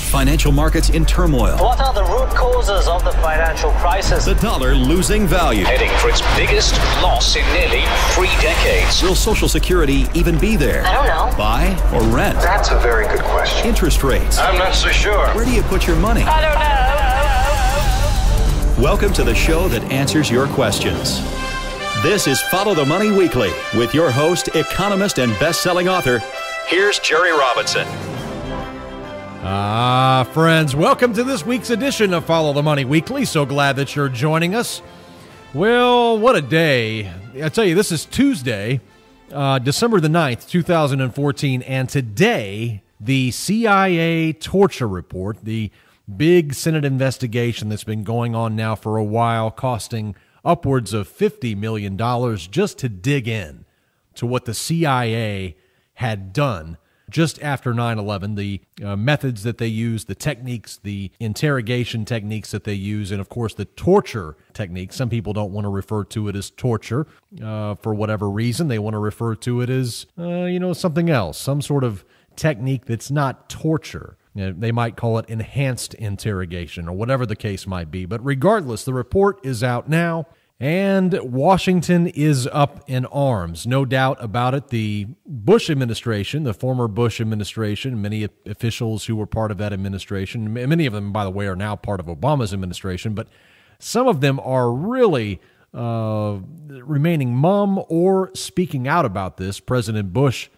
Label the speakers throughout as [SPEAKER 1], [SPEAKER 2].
[SPEAKER 1] Financial markets in turmoil.
[SPEAKER 2] What are the root causes of the financial crisis?
[SPEAKER 1] The dollar losing value.
[SPEAKER 3] Heading for its biggest loss in nearly 3 decades.
[SPEAKER 1] Will Social Security even be there?
[SPEAKER 2] I don't know.
[SPEAKER 1] Buy or rent?
[SPEAKER 4] That's a very good question.
[SPEAKER 1] Interest rates.
[SPEAKER 4] I'm not so sure.
[SPEAKER 1] Where do you put your money?
[SPEAKER 2] I don't know.
[SPEAKER 1] Welcome to the show that answers your questions. This is Follow the Money Weekly with your host, economist, and best-selling author. Here's Jerry Robinson.
[SPEAKER 5] Friends, welcome to this week's edition of Follow the Money Weekly. So glad that you're joining us. Well, what a day. I tell you, this is Tuesday, December the 9th, 2014, and today, the CIA torture report, the big Senate investigation that's been going on now for a while, costing upwards of $50 million just to dig in to what the CIA had done just after 9/11, the methods that they use, the techniques, the interrogation techniques that they use, and of course the torture techniques. Some people don't want to refer to it as torture for whatever reason. They want to refer to it as, something else, some sort of technique that's not torture. They might call it enhanced interrogation or whatever the case might be. But regardless, the report is out now. And Washington is up in arms, no doubt about it. The Bush administration, the former Bush administration, many officials who were part of that administration, many of them, by the way, are now part of Obama's administration, but some of them are really remaining mum or speaking out about this. President Bush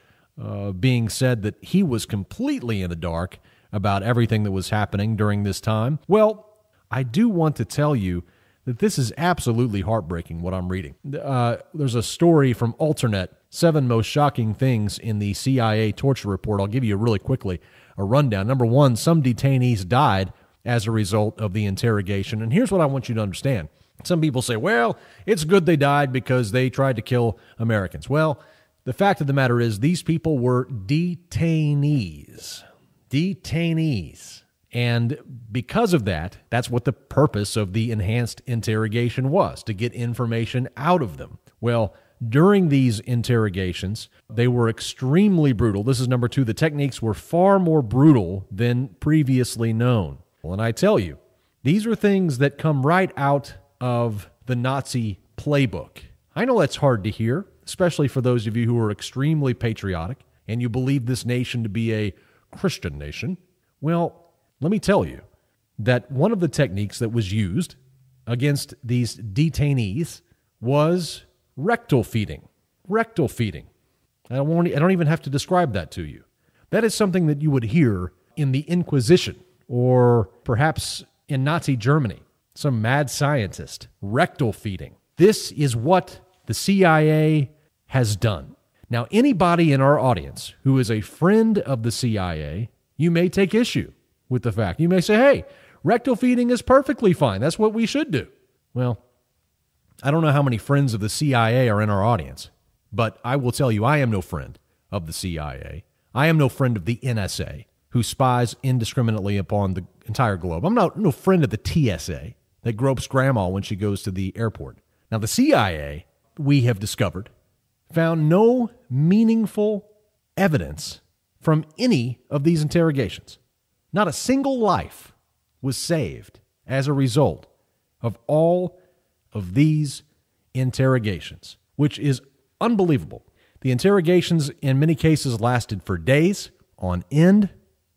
[SPEAKER 5] being said that he was completely in the dark about everything that was happening during this time. Well, I do want to tell you that this is absolutely heartbreaking, what I'm reading. There's a story from Alternet, 7 most shocking things in the CIA torture report. I'll give you really quickly a rundown. Number 1, some detainees died as a result of the interrogation. And here's what I want you to understand. Some people say, well, it's good they died because they tried to kill Americans. Well, the fact of the matter is these people were detainees. Detainees. And because of that, that's what the purpose of the enhanced interrogation was, to get information out of them. Well, during these interrogations, they were extremely brutal. This is number 2. The techniques were far more brutal than previously known. Well, and I tell you, these are things that come right out of the Nazi playbook. I know that's hard to hear, especially for those of you who are extremely patriotic and you believe this nation to be a Christian nation. Well, let me tell you that one of the techniques that was used against these detainees was rectal feeding. Rectal feeding. I don't even have to describe that to you. That is something that you would hear in the Inquisition or perhaps in Nazi Germany. Some mad scientist. Rectal feeding. This is what the CIA has done. Now, anybody in our audience who is a friend of the CIA, you may take issue with the fact. You may say, hey, rectal feeding is perfectly fine. That's what we should do. Well, I don't know how many friends of the CIA are in our audience, but I will tell you I am no friend of the CIA. I am no friend of the NSA, who spies indiscriminately upon the entire globe. I'm no friend of the TSA that gropes grandma when she goes to the airport. Now, the CIA, we have discovered, found no meaningful evidence from any of these interrogations. Not a single life was saved as a result of all of these interrogations, which is unbelievable. The interrogations in many cases lasted for days on end,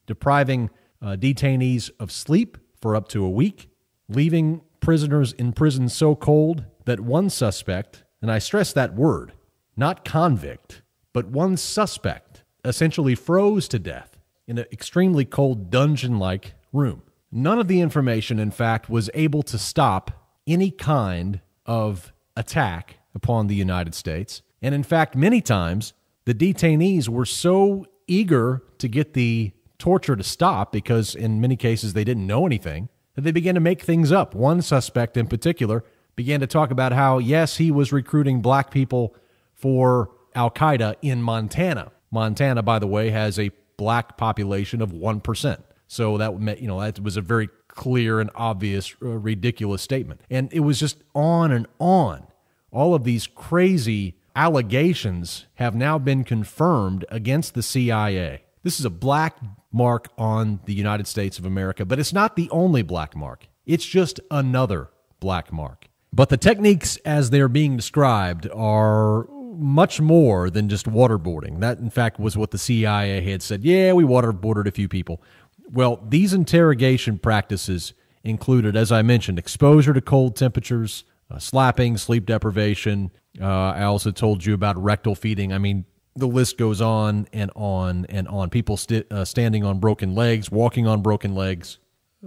[SPEAKER 5] depriving detainees of sleep for up to a week, leaving prisoners in prison so cold that one suspect, and I stress that word, not convict, but one suspect, essentially froze to death in an extremely cold dungeon-like room. None of the information, in fact, was able to stop any kind of attack upon the United States. And in fact, many times, the detainees were so eager to get the torture to stop, because in many cases they didn't know anything, that they began to make things up. One suspect in particular began to talk about how, yes, he was recruiting black people for Al-Qaeda in Montana. Montana, by the way, has a black population of 1%. So that was a very clear and obvious, ridiculous statement. And it was just on and on. All of these crazy allegations have now been confirmed against the CIA. This is a black mark on the United States of America, but it's not the only black mark. It's just another black mark. But the techniques as they're being described are much more than just waterboarding. That, in fact, was what the CIA had said. Yeah, we waterboarded a few people. Well, these interrogation practices included, as I mentioned, exposure to cold temperatures, slapping, sleep deprivation. I also told you about rectal feeding. I mean, the list goes on and on and on. People standing on broken legs, walking on broken legs,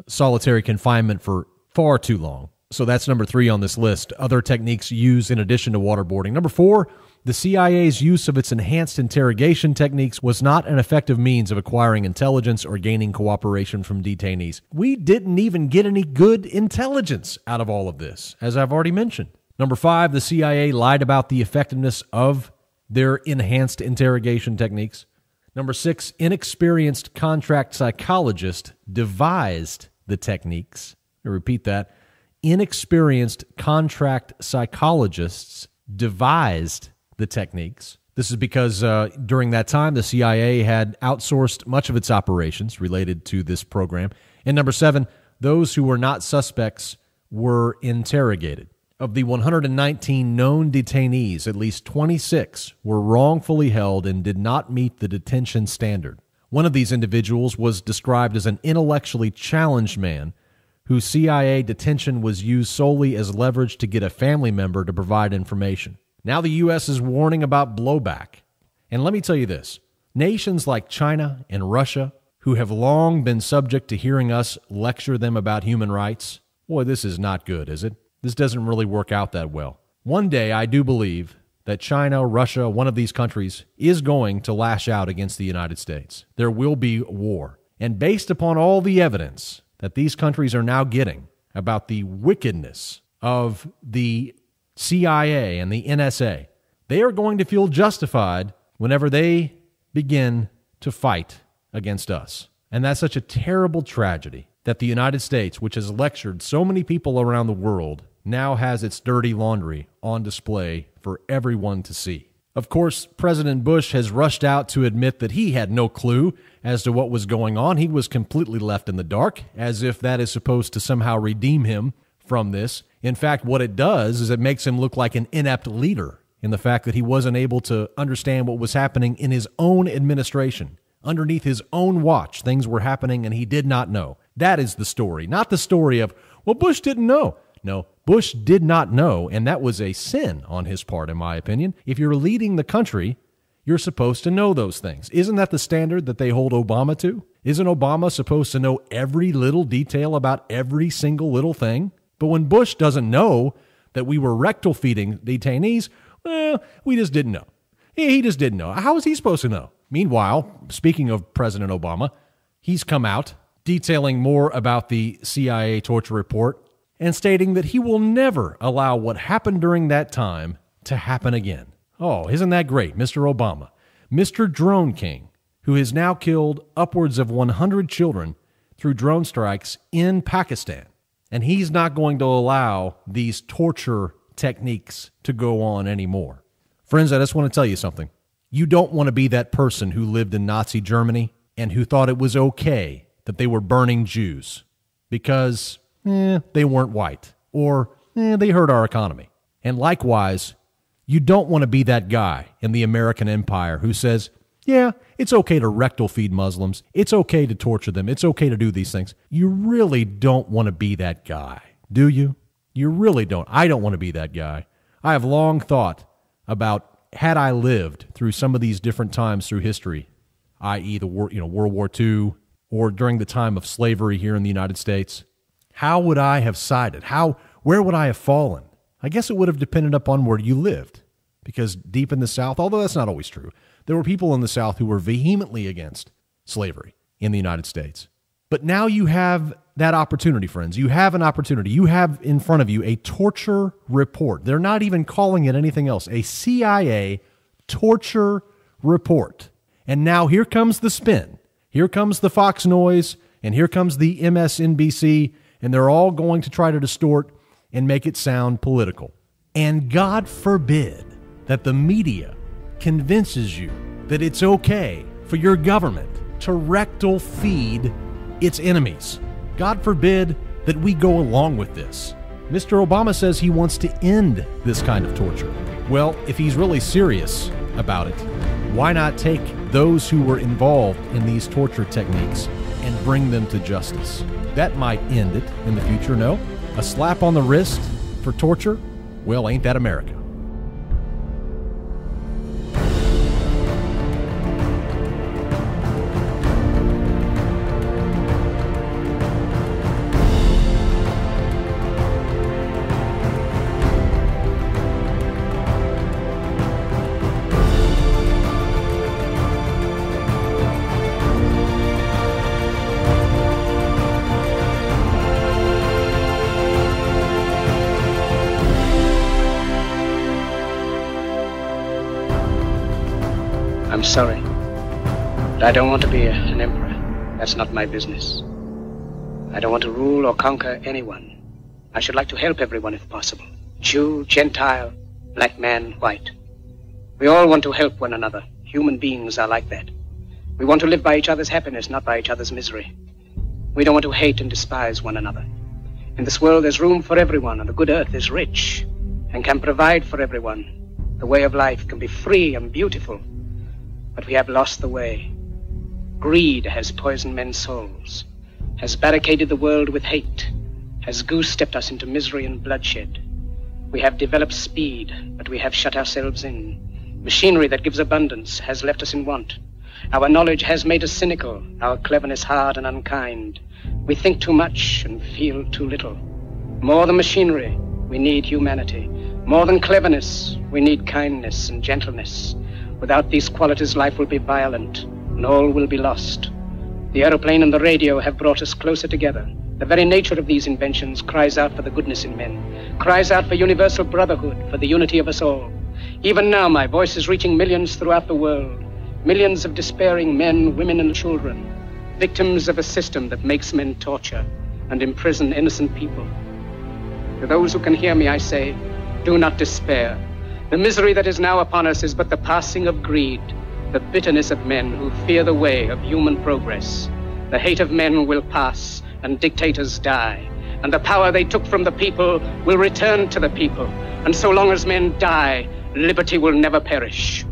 [SPEAKER 5] solitary confinement for far too long. So that's number 3 on this list. Other techniques used in addition to waterboarding. Number 4, the CIA's use of its enhanced interrogation techniques was not an effective means of acquiring intelligence or gaining cooperation from detainees. We didn't even get any good intelligence out of all of this, as I've already mentioned. Number 5, the CIA lied about the effectiveness of their enhanced interrogation techniques. Number 6, inexperienced contract psychologists devised the techniques. I repeat that. Inexperienced contract psychologists devised the techniques. This is because during that time, the CIA had outsourced much of its operations related to this program. And number 7, those who were not suspects were interrogated. Of the 119 known detainees, at least 26 were wrongfully held and did not meet the detention standard. One of these individuals was described as an intellectually challenged man whose CIA detention was used solely as leverage to get a family member to provide information. Now the U.S. is warning about blowback. And let me tell you this, nations like China and Russia, who have long been subject to hearing us lecture them about human rights, boy, this is not good, is it? This doesn't really work out that well. One day, I do believe that China, Russia, one of these countries, is going to lash out against the United States. There will be war. And based upon all the evidence that these countries are now getting about the wickedness of the CIA and the NSA, they are going to feel justified whenever they begin to fight against us. And that's such a terrible tragedy that the United States, which has lectured so many people around the world, now has its dirty laundry on display for everyone to see. Of course, President Bush has rushed out to admit that he had no clue as to what was going on. He was completely left in the dark, as if that is supposed to somehow redeem him from this. In fact, what it does is it makes him look like an inept leader in the fact that he wasn't able to understand what was happening in his own administration. Underneath his own watch, things were happening and he did not know. That is the story, not the story of, well, Bush didn't know. No, Bush did not know, and that was a sin on his part, in my opinion. If you're leading the country, you're supposed to know those things. Isn't that the standard that they hold Obama to? Isn't Obama supposed to know every little detail about every single little thing? But when Bush doesn't know that we were rectal feeding detainees, well, we just didn't know. He just didn't know. How was he supposed to know? Meanwhile, speaking of President Obama, he's come out detailing more about the CIA torture report and stating that he will never allow what happened during that time to happen again. Oh, isn't that great, Mr. Obama? Mr. Drone King, who has now killed upwards of 100 children through drone strikes in Pakistan. And he's not going to allow these torture techniques to go on anymore. Friends, I just want to tell you something. You don't want to be that person who lived in Nazi Germany and who thought it was okay that they were burning Jews because they weren't white, or they hurt our economy. And likewise, you don't want to be that guy in the American empire who says, yeah, it's okay to rectal feed Muslims. It's okay to torture them. It's okay to do these things. You really don't want to be that guy, do you? You really don't. I don't want to be that guy. I have long thought about, had I lived through some of these different times through history, i.e. the war, World War II, or during the time of slavery here in the United States, how would I have sided? Where would I have fallen? I guess it would have depended upon where you lived, because deep in the South, although that's not always true, there were people in the South who were vehemently against slavery in the United States. But now you have that opportunity, friends. You have an opportunity. You have in front of you a torture report. They're not even calling it anything else. A CIA torture report. And now here comes the spin. Here comes the Fox noise, and here comes the MSNBC, and they're all going to try to distort and make it sound political. And God forbid that the media convinces you that it's okay for your government to rectal feed its enemies. God forbid that we go along with this. Mr. Obama says he wants to end this kind of torture. Well, if he's really serious about it, why not take those who were involved in these torture techniques and bring them to justice? That might end it in the future, no? A slap on the wrist for torture? Well, ain't that America?
[SPEAKER 6] I'm sorry, but I don't want to be an emperor. That's not my business. I don't want to rule or conquer anyone. I should like to help everyone if possible. Jew, Gentile, black man, white. We all want to help one another. Human beings are like that. We want to live by each other's happiness, not by each other's misery. We don't want to hate and despise one another. In this world there's room for everyone, and the good earth is rich and can provide for everyone. The way of life can be free and beautiful. But we have lost the way. Greed has poisoned men's souls, has barricaded the world with hate, has goose-stepped us into misery and bloodshed. We have developed speed, but we have shut ourselves in. Machinery that gives abundance has left us in want. Our knowledge has made us cynical, our cleverness hard and unkind. We think too much and feel too little. More than machinery, we need humanity. More than cleverness, we need kindness and gentleness. Without these qualities, life will be violent, and all will be lost. The aeroplane and the radio have brought us closer together. The very nature of these inventions cries out for the goodness in men, cries out for universal brotherhood, for the unity of us all. Even now, my voice is reaching millions throughout the world, millions of despairing men, women, and children, victims of a system that makes men torture and imprison innocent people. To those who can hear me, I say, do not despair. The misery that is now upon us is but the passing of greed, the bitterness of men who fear the way of human progress. The hate of men will pass, and dictators die, and the power they took from the people will return to the people. And so long as men die, liberty will never perish.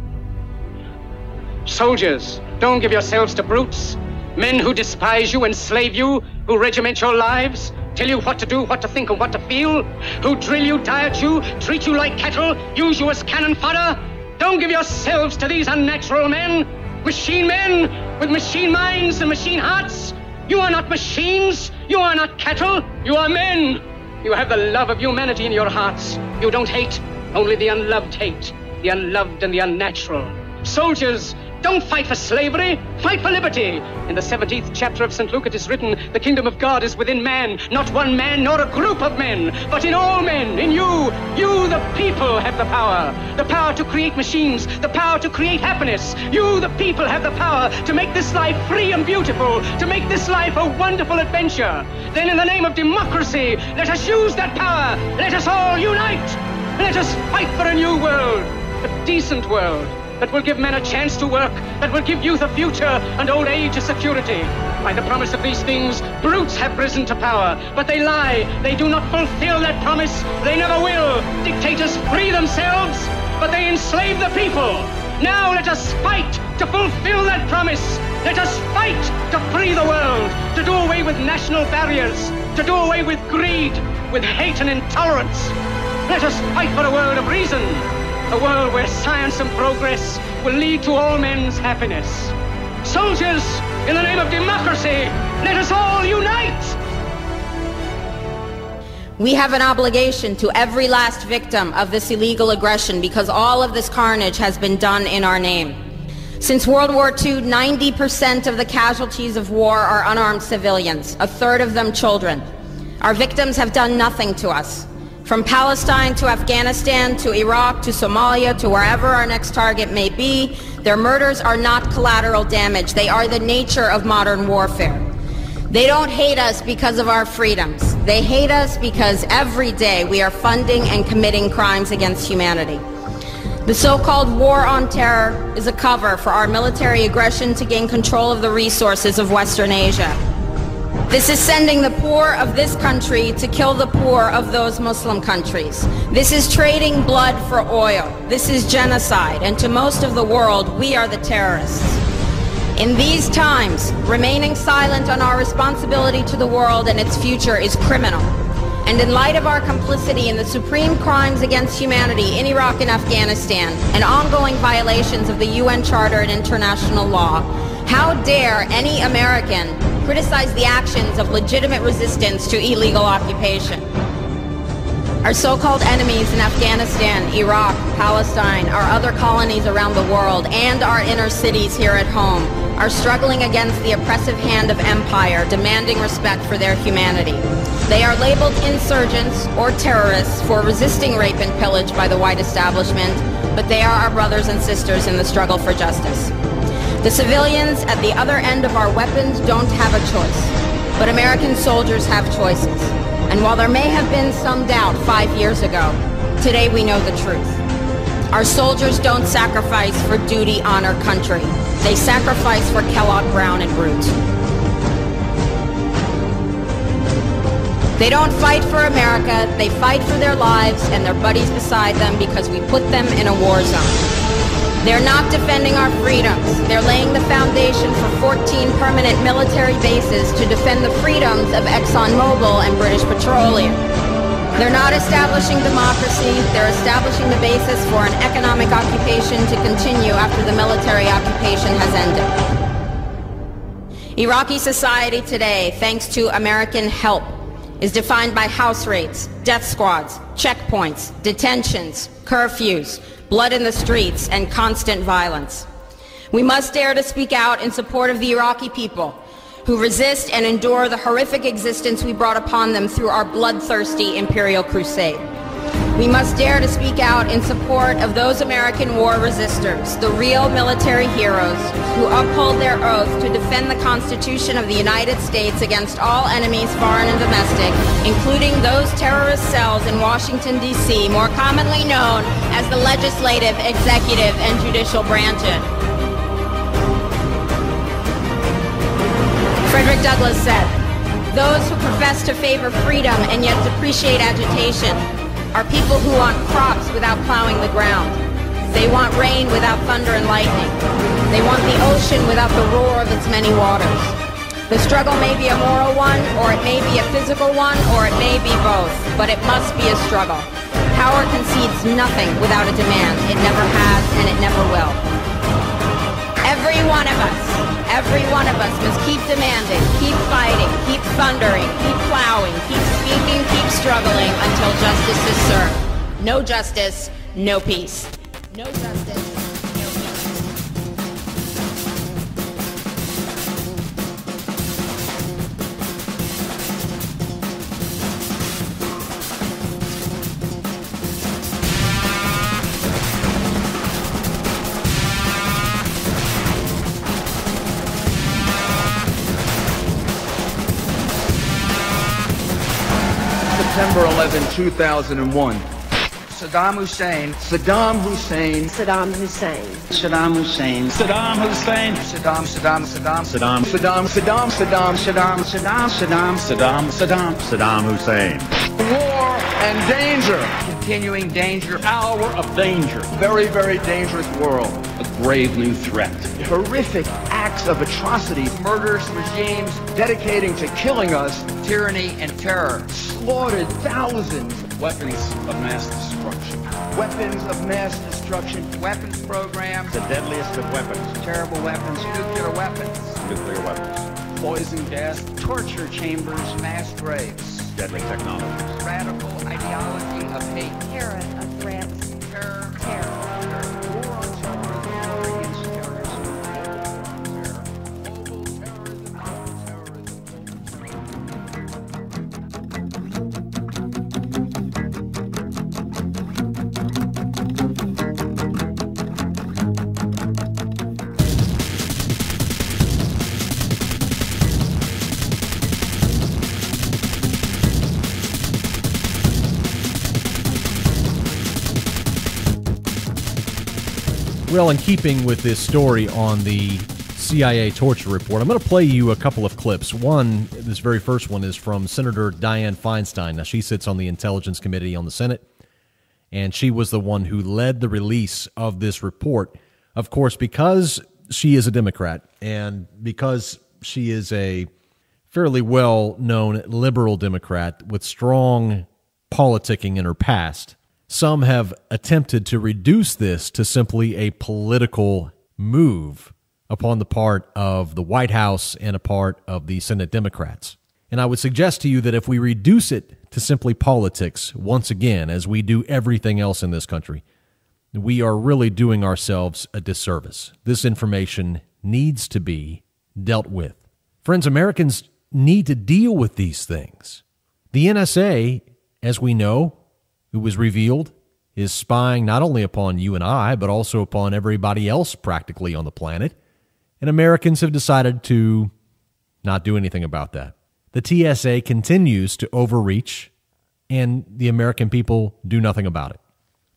[SPEAKER 6] Soldiers, don't give yourselves to brutes, men who despise you, enslave you, who regiment your lives, tell you what to do, what to think, and what to feel, who drill you, diet you, treat you like cattle, use you as cannon fodder. Don't give yourselves to these unnatural men with machine minds and machine hearts. You are not machines, you are not cattle, you are men. You have the love of humanity in your hearts. You don't hate, only the unloved hate, the unloved and the unnatural. Soldiers, don't fight for slavery, fight for liberty. In the 17th chapter of St. Luke it is written, the kingdom of God is within man, not one man nor a group of men, but in all men, in you. You, the people, have the power to create machines, the power to create happiness. You, the people, have the power to make this life free and beautiful, to make this life a wonderful adventure. Then in the name of democracy, let us use that power. Let us all unite. Let us fight for a new world, a decent world, that will give men a chance to work, that will give youth a future and old age a security. By the promise of these things, brutes have risen to power, but they lie. They do not fulfill that promise. They never will. Dictators free themselves, but they enslave the people. Now let us fight to fulfill that promise. Let us fight to free the world, to do away with national barriers, to do away with greed, with hate and intolerance. Let us fight for a world of reason, a world where science and progress will lead to all men's happiness. Soldiers, in the name of democracy, let us all unite!
[SPEAKER 7] We have an obligation to every last victim of this illegal aggression because all of this carnage has been done in our name. Since World War II, 90% of the casualties of war are unarmed civilians, a third of them children. Our victims have done nothing to us. From Palestine to Afghanistan to Iraq to Somalia to wherever our next target may be, their murders are not collateral damage. They are the nature of modern warfare. They don't hate us because of our freedoms. They hate us because every day we are funding and committing crimes against humanity. The so-called war on terror is a cover for our military aggression to gain control of the resources of Western Asia. This is sending the poor of this country to kill the poor of those Muslim countries. This is trading blood for oil. This is genocide, and to most of the world, we are the terrorists. In these times, remaining silent on our responsibility to the world and its future is criminal. And in light of our complicity in the supreme crimes against humanity in Iraq and Afghanistan and ongoing violations of the UN Charter and international law, how dare any American criticize the actions of legitimate resistance to illegal occupation? Our so-called enemies in Afghanistan, Iraq, Palestine, our other colonies around the world, and our inner cities here at home are struggling against the oppressive hand of empire, demanding respect for their humanity. They are labeled insurgents or terrorists for resisting rape and pillage by the white establishment, but they are our brothers and sisters in the struggle for justice. The civilians at the other end of our weapons don't have a choice, but American soldiers have choices. And while there may have been some doubt 5 years ago, today we know the truth. Our soldiers don't sacrifice for duty, honor, country. They sacrifice for Kellogg, Brown, and Root. They don't fight for America, they fight for their lives and their buddies beside them because we put them in a war zone. They're not defending our freedoms. They're laying the foundation for 14 permanent military bases to defend the freedoms of ExxonMobil and British Petroleum. They're not establishing democracy. They're establishing the basis for an economic occupation to continue after the military occupation has ended. Iraqi society today, thanks to American help, is defined by house raids, death squads, checkpoints, detentions, curfews, blood in the streets, and constant violence. We must dare to speak out in support of the Iraqi people who resist and endure the horrific existence we brought upon them through our bloodthirsty imperial crusade. We must dare to speak out in support of those American war resistors, the real military heroes who uphold their oath to defend the Constitution of the United States against all enemies, foreign and domestic, including those terrorist cells in Washington, D.C., more commonly known as the legislative, executive, and judicial branches. Frederick Douglass said, "Those who profess to favor freedom and yet depreciate agitation are people who want crops without plowing the ground. They want rain without thunder and lightning. They want the ocean without the roar of its many waters." The struggle may be a moral one, or it may be a physical one, or it may be both, but it must be a struggle. Power concedes nothing without a demand. It never has, and it never will. Every one of us must keep demanding, keep fighting, keep thundering, keep plowing, keep speaking, keep struggling until justice is served. No justice, no peace. No justice.
[SPEAKER 8] September 11, 2001.
[SPEAKER 6] Saddam Hussein.
[SPEAKER 8] Saddam Hussein.
[SPEAKER 9] Saddam Hussein.
[SPEAKER 3] Saddam Hussein.
[SPEAKER 8] Saddam Hussein.
[SPEAKER 6] Saddam
[SPEAKER 1] Saddam
[SPEAKER 8] Saddam Saddam
[SPEAKER 1] Saddam Hussein.
[SPEAKER 8] War and danger.
[SPEAKER 6] Continuing danger.
[SPEAKER 3] Hour of danger.
[SPEAKER 8] Very, very dangerous world.
[SPEAKER 3] A grave new threat.
[SPEAKER 8] Horrific acts of atrocity.
[SPEAKER 6] Murderous regimes.
[SPEAKER 8] Dedicating to killing us.
[SPEAKER 6] Tyranny and terror.
[SPEAKER 8] Slaughtered thousands.
[SPEAKER 3] Weapons of mass destruction.
[SPEAKER 8] Weapons of mass destruction.
[SPEAKER 6] Weapons programs.
[SPEAKER 1] The deadliest of weapons.
[SPEAKER 6] Terrible weapons. Nuclear weapons.
[SPEAKER 1] Nuclear weapons.
[SPEAKER 3] Poison gas.
[SPEAKER 6] Torture chambers. Mass graves.
[SPEAKER 1] Deadly technologies.
[SPEAKER 6] Radical ideology of hate.
[SPEAKER 9] Terror of threats.
[SPEAKER 6] Terror.
[SPEAKER 9] Terror.
[SPEAKER 6] War on terrorism. War against terrorism. Global terrorism.
[SPEAKER 5] Well, in keeping with this story on the CIA torture report, I'm going to play you a couple of clips. One, this very first one, is from Senator Dianne Feinstein. Now, she sits on the Intelligence Committee on the Senate, and she was the one who led the release of this report. Of course, because she is a Democrat and because she is a fairly well-known liberal Democrat with strong politicking in her past, some have attempted to reduce this to simply a political move upon the part of the White House and a part of the Senate Democrats. And I would suggest to you that if we reduce it to simply politics, once again, as we do everything else in this country, we are really doing ourselves a disservice. This information needs to be dealt with. Friends, Americans need to deal with these things. The NSA, as we know, who was revealed, is spying not only upon you and I, but also upon everybody else practically on the planet. And Americans have decided to not do anything about that. The TSA continues to overreach, and the American people do nothing about it.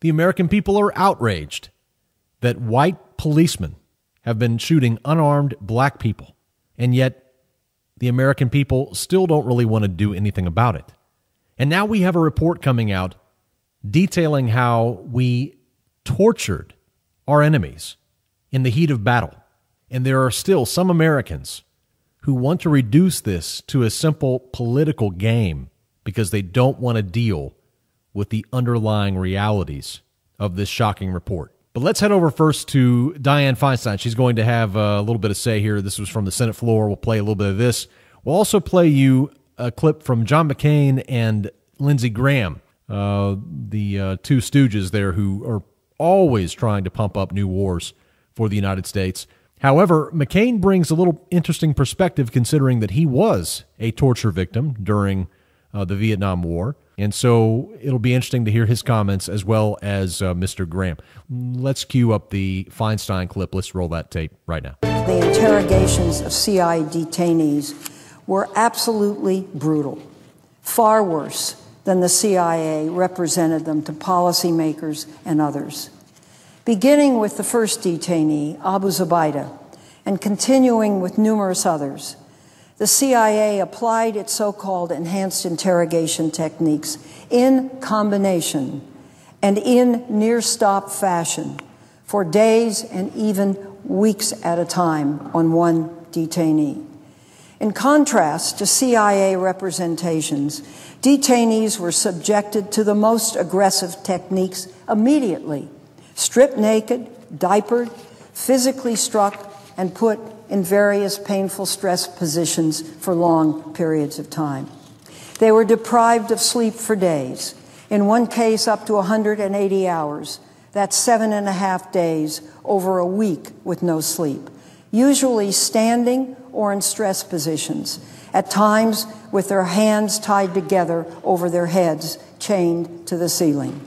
[SPEAKER 5] The American people are outraged that white policemen have been shooting unarmed black people, and yet the American people still don't really want to do anything about it. And now we have a report coming out detailing how we tortured our enemies in the heat of battle. And there are still some Americans who want to reduce this to a simple political game because they don't want to deal with the underlying realities of this shocking report. But let's head over first to Dianne Feinstein. She's going to have a little bit of say here. This was from the Senate floor. We'll play a little bit of this. We'll also play you a clip from John McCain and Lindsey Graham, the two stooges there who are always trying to pump up new wars for the United States. However, McCain brings a little interesting perspective considering that he was a torture victim during the Vietnam War. And so it'll be interesting to hear his comments as well as Mr. Graham. Let's cue up the Feinstein clip. Let's roll that tape right now.
[SPEAKER 10] The interrogations of CIA detainees were absolutely brutal, far worse than the CIA represented them to policymakers and others. Beginning with the first detainee, Abu Zubaydah, and continuing with numerous others, the CIA applied its so-called enhanced interrogation techniques in combination and in near-stop fashion for days and even weeks at a time on one detainee. In contrast to CIA representations, detainees were subjected to the most aggressive techniques immediately, stripped naked, diapered, physically struck, and put in various painful stress positions for long periods of time. They were deprived of sleep for days, in one case up to 180 hours. That's 7.5 days over a week with no sleep, usually standing or in stress positions, at times with their hands tied together over their heads, chained to the ceiling.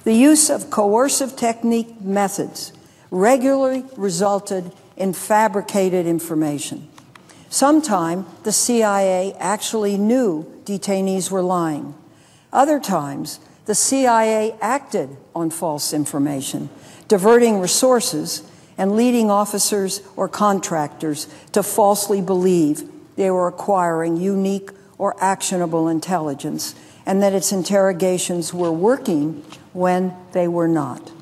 [SPEAKER 10] The use of coercive technique methods regularly resulted in fabricated information. Sometimes the CIA actually knew detainees were lying. Other times, the CIA acted on false information, diverting resources and leading officers or contractors to falsely believe they were acquiring unique or actionable intelligence and that its interrogations were working when they were not.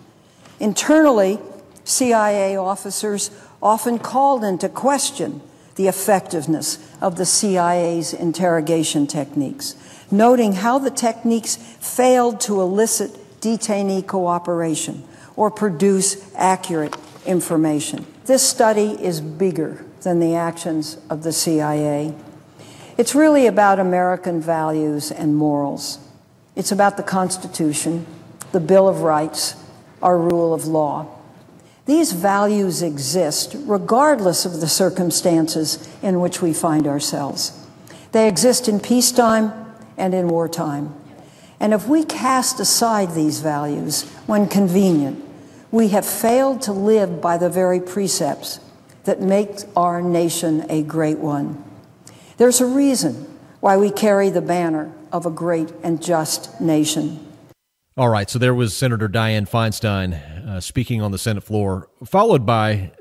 [SPEAKER 10] Internally, CIA officers often called into question the effectiveness of the CIA's interrogation techniques, noting how the techniques failed to elicit detainee cooperation or produce accurate information. This study is bigger than the actions of the CIA. It's really about American values and morals. It's about the Constitution, the Bill of Rights, our rule of law. These values exist regardless of the circumstances in which we find ourselves. They exist in peacetime and in wartime. And if we cast aside these values when convenient, we have failed to live by the very precepts that make our nation a great one. There's a reason why we carry the banner of a great and just nation.
[SPEAKER 5] All right, so there was Senator Dianne Feinstein speaking on the Senate floor, followed by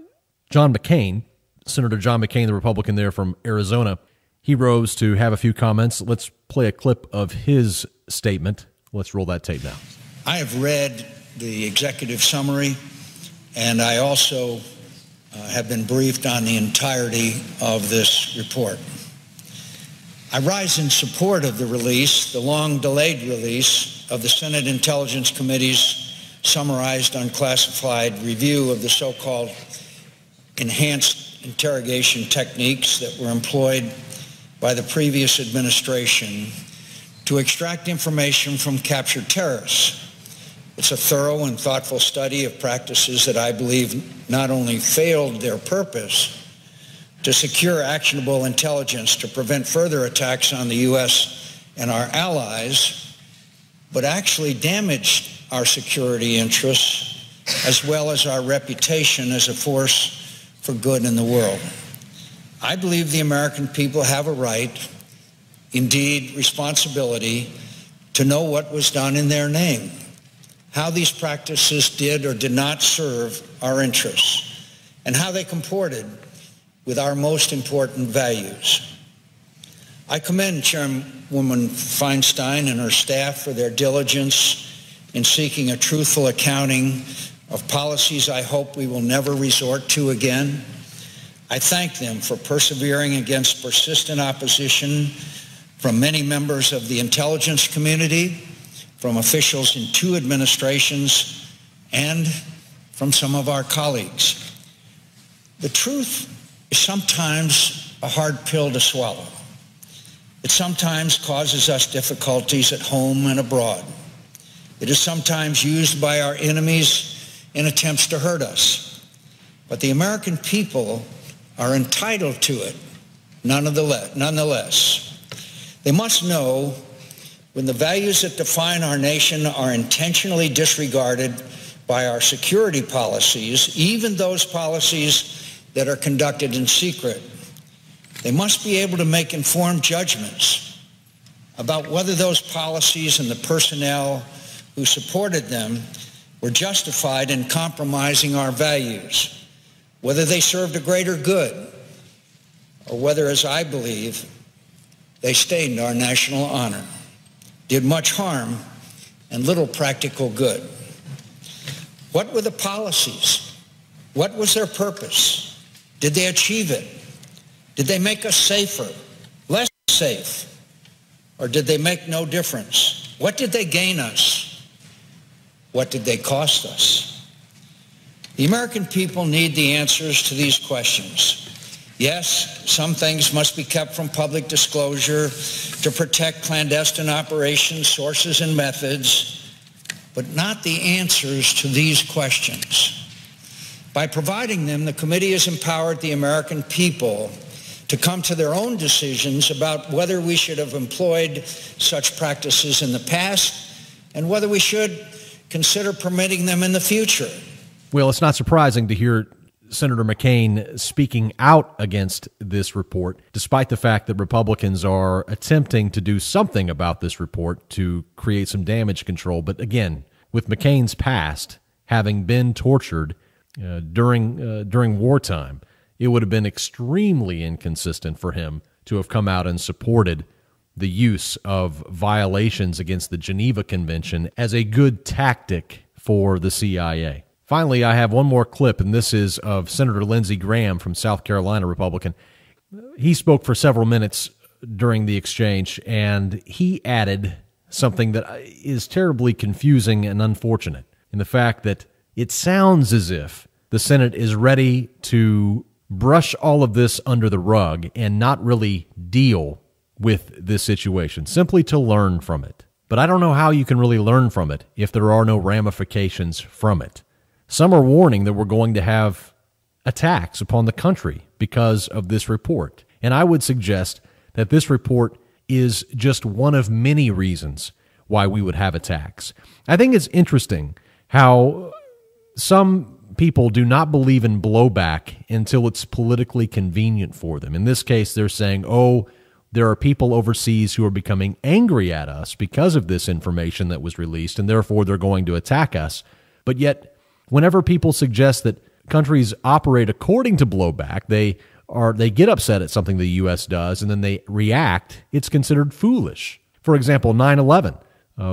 [SPEAKER 5] John McCain, Senator John McCain, the Republican there from Arizona. He rose to have a few comments. Let's play a clip of his statement. Let's roll that tape now.
[SPEAKER 11] I have read the executive summary, and I also have been briefed on the entirety of this report. I rise in support of the release, the long-delayed release, of the Senate Intelligence Committee's summarized unclassified review of the so-called enhanced interrogation techniques that were employed by the previous administration to extract information from captured terrorists. It's a thorough and thoughtful study of practices that I believe not only failed their purpose to secure actionable intelligence to prevent further attacks on the U.S. and our allies, but actually damaged our security interests as well as our reputation as a force for good in the world. I believe the American people have a right, indeed responsibility, to know what was done in their name, how these practices did or did not serve our interests, and how they comported with our most important values. I commend Chairwoman Feinstein and her staff for their diligence in seeking a truthful accounting of policies I hope we will never resort to again. I thank them for persevering against persistent opposition from many members of the intelligence community, from officials in 2 administrations, and from some of our colleagues. The truth is sometimes a hard pill to swallow. It sometimes causes us difficulties at home and abroad. It is sometimes used by our enemies in attempts to hurt us. But the American people are entitled to it nonetheless. They must know when the values that define our nation are intentionally disregarded by our security policies, even those policies that are conducted in secret, they must be able to make informed judgments about whether those policies and the personnel who supported them were justified in compromising our values, whether they served a greater good, or whether, as I believe, they stained our national honor, did much harm and little practical good. What were the policies? What was their purpose? Did they achieve it? Did they make us safer, less safe, or did they make no difference? What did they gain us? What did they cost us? The American people need the answers to these questions. Yes, some things must be kept from public disclosure to protect clandestine operations, sources, and methods, but not the answers to these questions. By providing them, the committee has empowered the American people to come to their own decisions about whether we should have employed such practices in the past and whether we should consider permitting them in the future.
[SPEAKER 5] Well, it's not surprising to hear Senator McCain speaking out against this report, despite the fact that Republicans are attempting to do something about this report to create some damage control. But again, with McCain's past, having been tortured during wartime, it would have been extremely inconsistent for him to have come out and supported the use of violations against the Geneva Convention as a good tactic for the CIA. Finally, I have one more clip, and this is of Senator Lindsey Graham from South Carolina, Republican. He spoke for several minutes during the exchange, and he added something that is terribly confusing and unfortunate in the fact that it sounds as if the Senate is ready to brush all of this under the rug and not really deal with this situation, simply to learn from it. But I don't know how you can really learn from it if there are no ramifications from it. Some are warning that we're going to have attacks upon the country because of this report. And I would suggest that this report is just one of many reasons why we would have attacks. I think it's interesting how some people do not believe in blowback until it's politically convenient for them. In this case, they're saying, oh, there are people overseas who are becoming angry at us because of this information that was released, and therefore they're going to attack us. But yet, Whenever people suggest that countries operate according to blowback, they get upset at something the U.S. does, and then they react, it's considered foolish. For example, 9/11.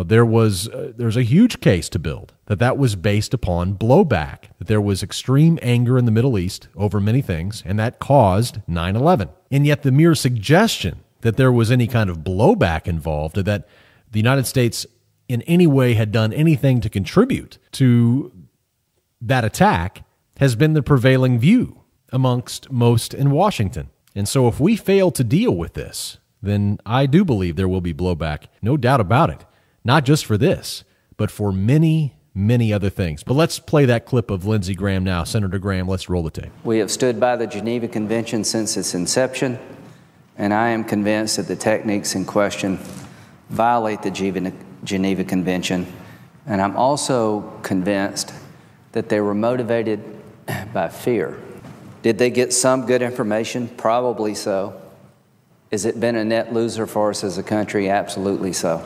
[SPEAKER 5] There's a huge case to build that was based upon blowback, that there was extreme anger in the Middle East over many things, and that caused 9/11. And yet the mere suggestion that there was any kind of blowback involved, or that the United States in any way had done anything to contribute to that attack, has been the prevailing view amongst most in Washington. And so if we fail to deal with this, then I do believe there will be blowback, no doubt about it. Not just for this, but for many, many other things. But let's play that clip of Lindsey Graham now. Senator Graham, let's roll the tape.
[SPEAKER 12] We have stood by the Geneva Convention since its inception, and I am convinced that the techniques in question violate the Geneva Convention, and I'm also convinced that they were motivated by fear. Did they get some good information? Probably so. Has it been a net loser for us as a country? Absolutely so.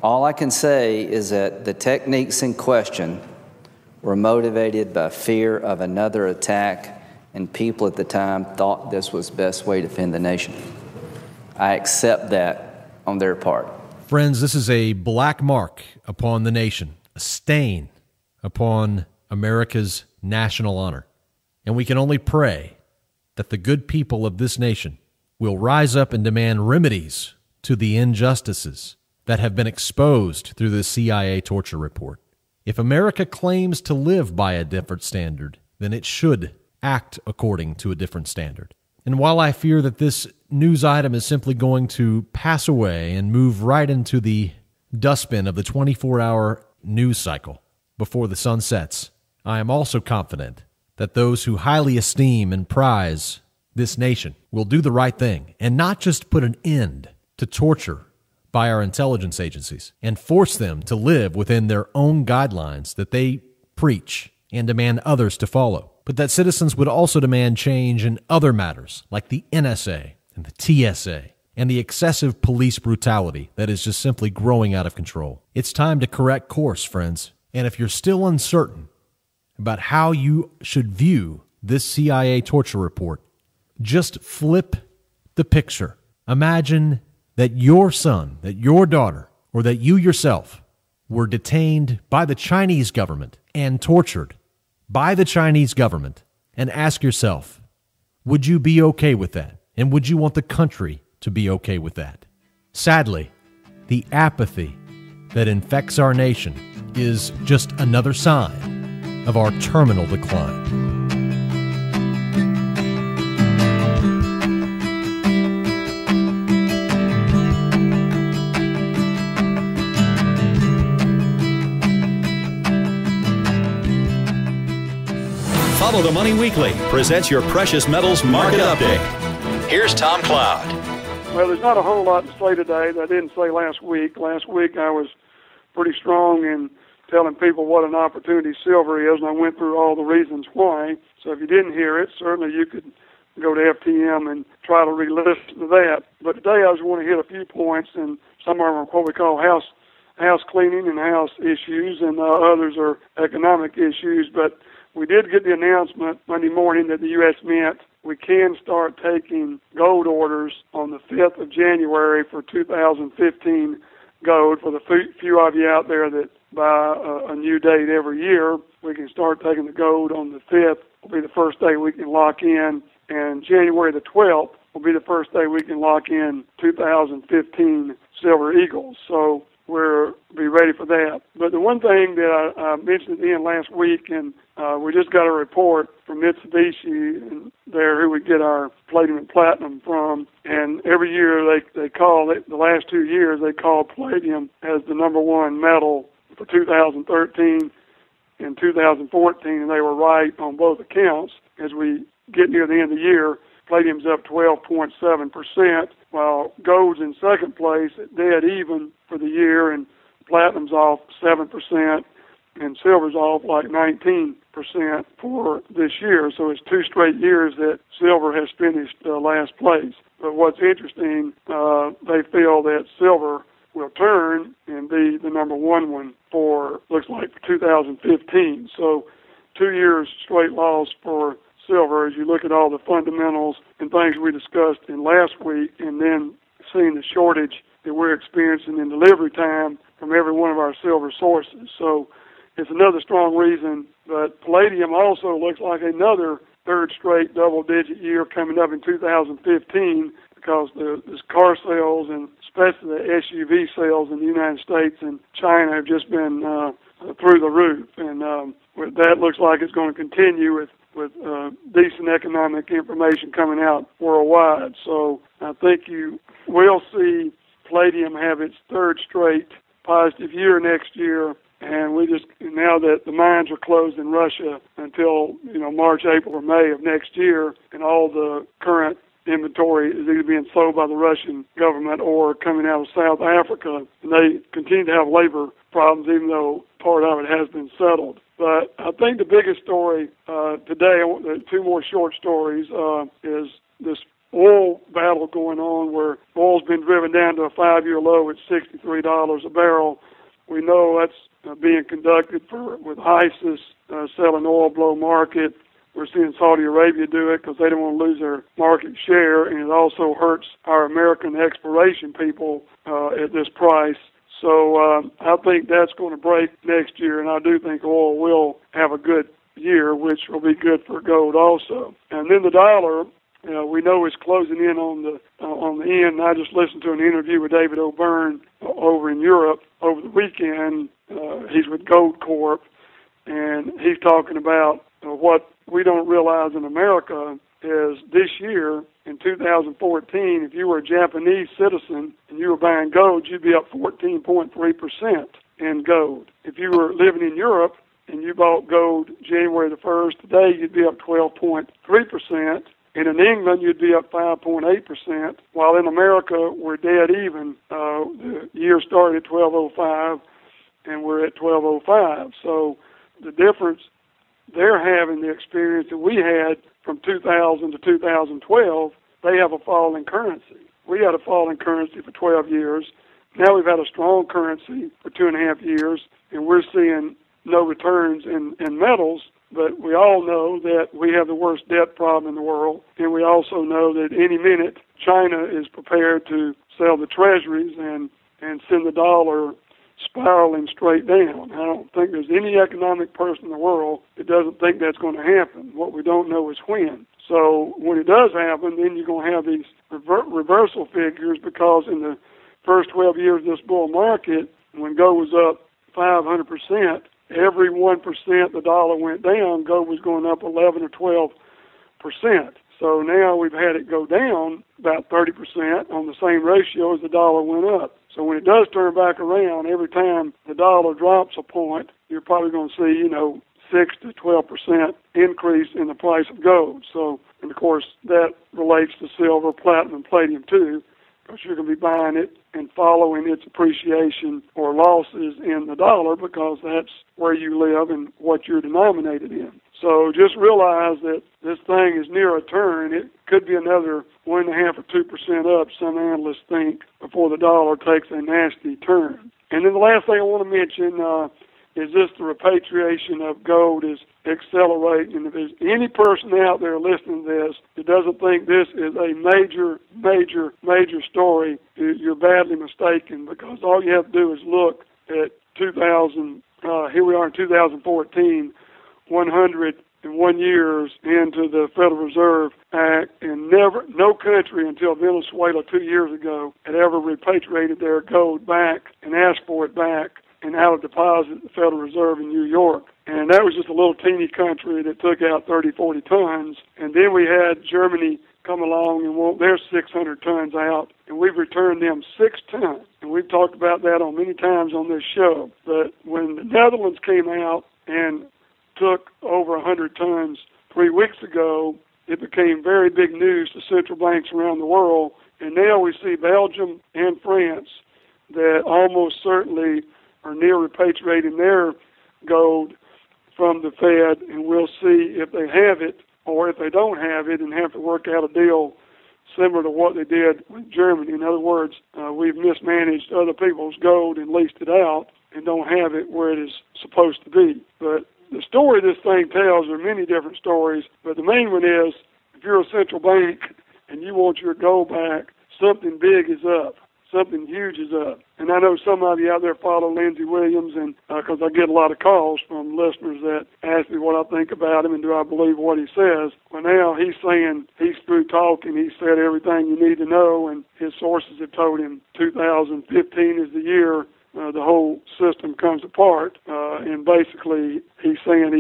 [SPEAKER 12] All I can say is that the techniques in question were motivated by fear of another attack, and people at the time thought this was the best way to defend the nation. I accept that on their part.
[SPEAKER 5] Friends, this is a black mark upon the nation, a stain upon America's national honor. And we can only pray that the good people of this nation will rise up and demand remedies to the injustices that have been exposed through the CIA torture report. If America claims to live by a different standard, then it should act according to a different standard. And while I fear that this news item is simply going to pass away and move right into the dustbin of the 24-hour news cycle before the sun sets, I am also confident that those who highly esteem and prize this nation will do the right thing and not just put an end to torture by our intelligence agencies and force them to live within their own guidelines that they preach and demand others to follow, but that citizens would also demand change in other matters like the NSA and the TSA and the excessive police brutality that is just simply growing out of control. It's time to correct course, friends. And if you're still uncertain about how you should view this CIA torture report, just flip the picture. Imagine that your son, that your daughter, or that you yourself were detained by the Chinese government and tortured by the Chinese government, and ask yourself, would you be okay with that? And would you want the country to be okay with that? Sadly, the apathy that infects our nation is just another sign of our terminal decline.
[SPEAKER 1] Follow the Money Weekly presents your precious metals market update. Here's Tom Cloud.
[SPEAKER 13] Well, there's not a whole lot to say today that I didn't say last week. Last week I was pretty strong in telling people what an opportunity silver is, and I went through all the reasons why. So if you didn't hear it, certainly you could go to FTM and try to re-listen to that. But today I just want to hit a few points, and some of them are what we call house cleaning and house issues, and others are economic issues. But we did get the announcement Monday morning that the U.S. Mint, we can start taking gold orders on the 5th of January for 2015 gold. For the few of you out there that buy a new date every year, we can start taking the gold on the 5th. Will be the first day we can lock in, and January the 12th will be the first day we can lock in 2015 Silver Eagles. So we'll be ready for that. But the one thing that I mentioned at the end last week, and we just got a report from Mitsubishi and there who we get our palladium and platinum from, and every year they call it, the last 2 years they call palladium as the number one metal for 2013 and 2014, and they were right on both accounts. As we get near the end of the year, palladium's up 12.7%, while gold's in second place at dead even for the year, and platinum's off 7%, and silver's off like 19% for this year. So it's 2 straight years that silver has finished last place. But what's interesting, they feel that silver will turn and be the number one for, looks like, for 2015. So 2 years straight loss for silver as you look at all the fundamentals and things we discussed in last week, and then seeing the shortage that we're experiencing in delivery time from every one of our silver sources. So it's another strong reason. But palladium also looks like another third straight double-digit year coming up in 2015 because the car sales and especially the SUV sales in the United States and China have just been through the roof. And that looks like it's going to continue with decent economic information coming out worldwide. So I think you will see palladium have its third straight positive year next year, and we just, now that the mines are closed in Russia until March, April, or May of next year, and all the current inventory is either being sold by the Russian government or coming out of South Africa, and they continue to have labor problems even though part of it has been settled. But I think the biggest story today, two more short stories, is this oil battle going on where oil's been driven down to a 5-year low at $63 a barrel. We know that's being conducted with ISIS selling oil below market. We're seeing Saudi Arabia do it because they don't want to lose their market share, and it also hurts our American exploration people at this price. So I think that's going to break next year, and I do think oil will have a good year, which will be good for gold also. And then the dollar, we know it's closing in on the end. I just listened to an interview with David O'Byrne over in Europe over the weekend. He's with Gold Corp, and he's talking about what we don't realize in America is this year, in 2014, if you were a Japanese citizen and you were buying gold, you'd be up 14.3% in gold. If you were living in Europe and you bought gold January the 1st, today you'd be up 12.3%. And in England, you'd be up 5.8%, while in America, we're dead even. The year started at 1205, and we're at 1205. So the difference, they're having the experience that we had from 2000 to 2012, they have a fall in currency. We had a fall in currency for 12 years. Now we've had a strong currency for 2.5 years, and we're seeing no returns in metals. But we all know that we have the worst debt problem in the world, and we also know that any minute China is prepared to sell the treasuries and send the dollar spiraling straight down. I don't think there's any economic person in the world that doesn't think that's going to happen. What we don't know is when. So when it does happen, then you're going to have these reversal figures, because in the first 12 years of this bull market, when gold was up 500%, every 1% the dollar went down, gold was going up 11 or 12%. So now we've had it go down about 30% on the same ratio as the dollar went up. So when it does turn back around, every time the dollar drops a point, you're probably going to see, 6 to 12% increase in the price of gold. So, and of course, that relates to silver, platinum, palladium too, because you're going to be buying it and following its appreciation or losses in the dollar, because that's where you live and what you're denominated in. So just realize that this thing is near a turn. It could be another 1.5 or 2% up, some analysts think, before the dollar takes a nasty turn. And then the last thing I want to mention is this: the repatriation of gold is accelerating. And if there's any person out there listening to this that doesn't think this is a major story, you're badly mistaken, because all you have to do is look at 2000. Here we are in 2014, 101 years into the Federal Reserve Act, and no country until Venezuela 2 years ago had ever repatriated their gold back and asked for it back and out of deposit at the Federal Reserve in New York. And that was just a little teeny country that took out 30, 40 tons. And then we had Germany come along and want their 600 tons out, and we've returned them 6 tons. And we've talked about that on many times on this show. But when the Netherlands came out and took over 100 tons 3 weeks ago, it became very big news to central banks around the world. And now we see Belgium and France that almost certainly are near repatriating their gold from the Fed, and we'll see if they have it or if they don't have it and have to work out a deal similar to what they did with Germany. In other words, we've mismanaged other people's gold and leased it out and don't have it where it is supposed to be. But the story this thing tells, there are many different stories, but the main one is if you're a central bank and you want your gold back, something big is up. Something huge is up. And I know some of you out there follow Lindsey Williams, and because I get a lot of calls from listeners that ask me what I think about him and do I believe what he says. Well, now he's saying he's through talking. He said everything you need to know, and his sources have told him 2015 is the year the whole system comes apart. And basically he's saying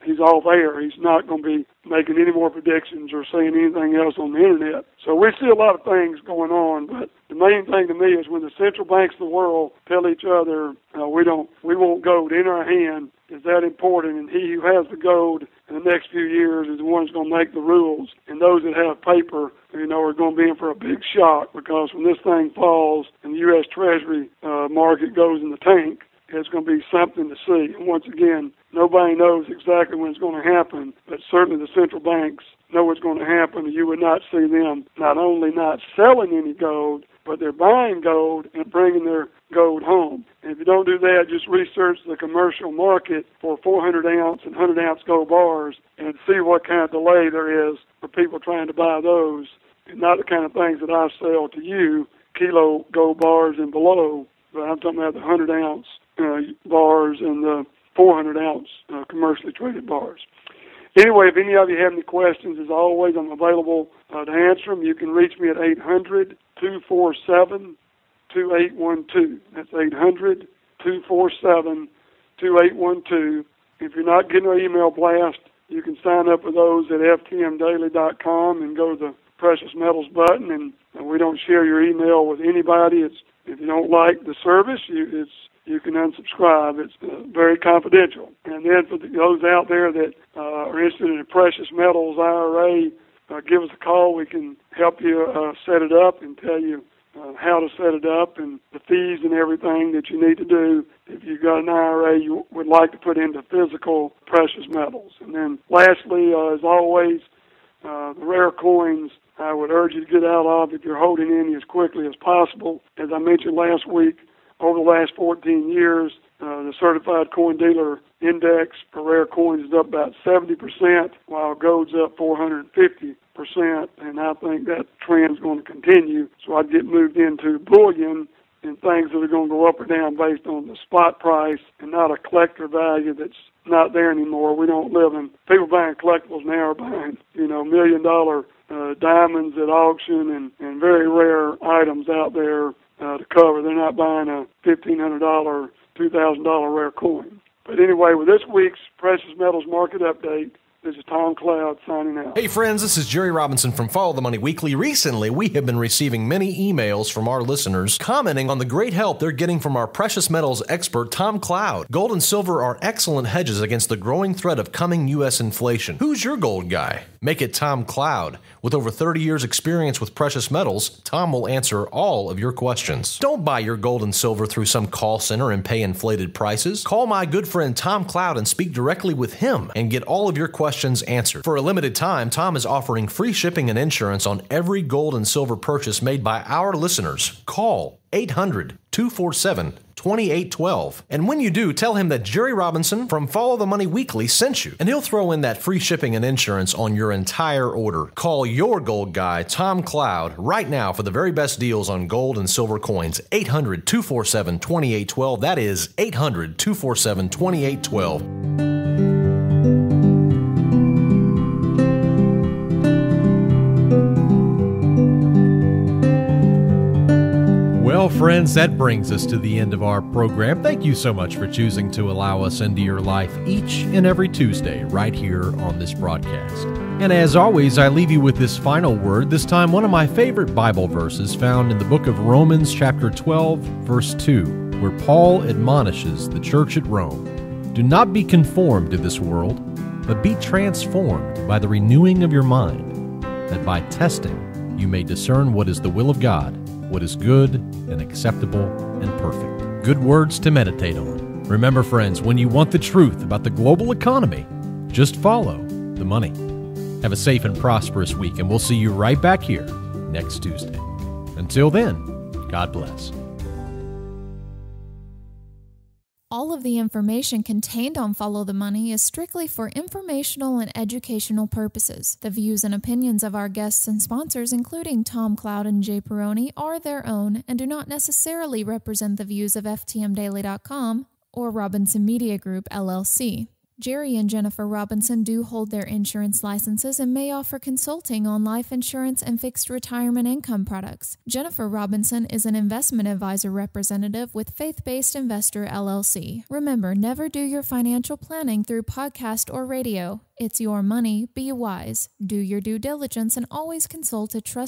[SPEAKER 13] he's off air. He's not going to be making any more predictions or saying anything else on the internet. So we see a lot of things going on, but the main thing to me is when the central banks of the world tell each other, we want gold in our hand, is that important, and he who has the gold in the next few years is the one who's going to make the rules, and those that have paper, are going to be in for a big shock, because when this thing falls and the U.S. Treasury market goes in the tank, it's going to be something to see. And once again, nobody knows exactly when it's going to happen, but certainly the central banks know what's going to happen, and you would not see them not only not selling any gold, but they're buying gold and bringing their gold home. And if you don't do that, just research the commercial market for 400-ounce and 100-ounce gold bars and see what kind of delay there is for people trying to buy those, and not the kind of things that I sell to you, kilo gold bars and below, but I'm talking about the 100-ounce bars and the 400-ounce commercially traded bars. Anyway, if any of you have any questions, as always, I'm available to answer them. You can reach me at 800-247-2812. That's 800-247-2812. If you're not getting our email blast, you can sign up with those at ftmdaily.com and go to the Precious Metals button, and we don't share your email with anybody. If you don't like the service, you can unsubscribe. It's very confidential. And then for those out there that are interested in a precious metals IRA, give us a call. We can help you set it up and tell you how to set it up and the fees and everything that you need to do if you've got an IRA you would like to put into physical precious metals. And then lastly, as always, the rare coins I would urge you to get out of if you're holding any as quickly as possible. As I mentioned last week, over the last 14 years, the Certified Coin Dealer Index for rare coins is up about 70%, while gold's up 450%, and I think that trend's going to continue. So I'd get moved into bullion and things that are going to go up or down based on the spot price and not a collector value that's not there anymore. We don't live in, people buying collectibles now are buying, $1 million diamonds at auction and very rare items out there to cover. They're not buying a $1,500, $2,000 rare coin. But anyway, with this week's Precious Metals Market Update, this is Tom Cloud signing out.
[SPEAKER 5] Hey friends, this is Jerry Robinson from Follow the Money Weekly. Recently, we have been receiving many emails from our listeners commenting on the great help they're getting from our precious metals expert, Tom Cloud. Gold and silver are excellent hedges against the growing threat of coming U.S. inflation. Who's your gold guy? Make it Tom Cloud. With over 30 years experience with precious metals, Tom will answer all of your questions. Don't buy your gold and silver through some call center and pay inflated prices. Call my good friend Tom Cloud and speak directly with him and get all of your questions answered. For a limited time, Tom is offering free shipping and insurance on every gold and silver purchase made by our listeners. Call 800-247-2812. And when you do, tell him that Jerry Robinson from Follow the Money Weekly sent you, and he'll throw in that free shipping and insurance on your entire order. Call your gold guy, Tom Cloud, right now for the very best deals on gold and silver coins. 800-247-2812. That is 800-247-2812. Well, friends, that brings us to the end of our program. Thank you so much for choosing to allow us into your life each and every Tuesday right here on this broadcast. And as always, I leave you with this final word, this time one of my favorite Bible verses found in the book of Romans chapter 12, verse 2, where Paul admonishes the church at Rome, "Do not be conformed to this world, but be transformed by the renewing of your mind, that by testing you may discern what is the will of God, what is good and acceptable and perfect." Good words to meditate on. Remember, friends, when you want the truth about the global economy, just follow the money. Have a safe and prosperous week, and we'll see you right back here next Tuesday. Until then, God bless.
[SPEAKER 14] All of the information contained on Follow the Money is strictly for informational and educational purposes. The views and opinions of our guests and sponsors, including Tom Cloud and Jay Peroni, are their own and do not necessarily represent the views of FTMDaily.com or Robinson Media Group, LLC. Jerry and Jennifer Robinson do hold their insurance licenses and may offer consulting on life insurance and fixed retirement income products. Jennifer Robinson is an investment advisor representative with Faith-Based Investor, LLC. Remember, never do your financial planning through podcast or radio. It's your money. Be wise. Do your due diligence and always consult a trusted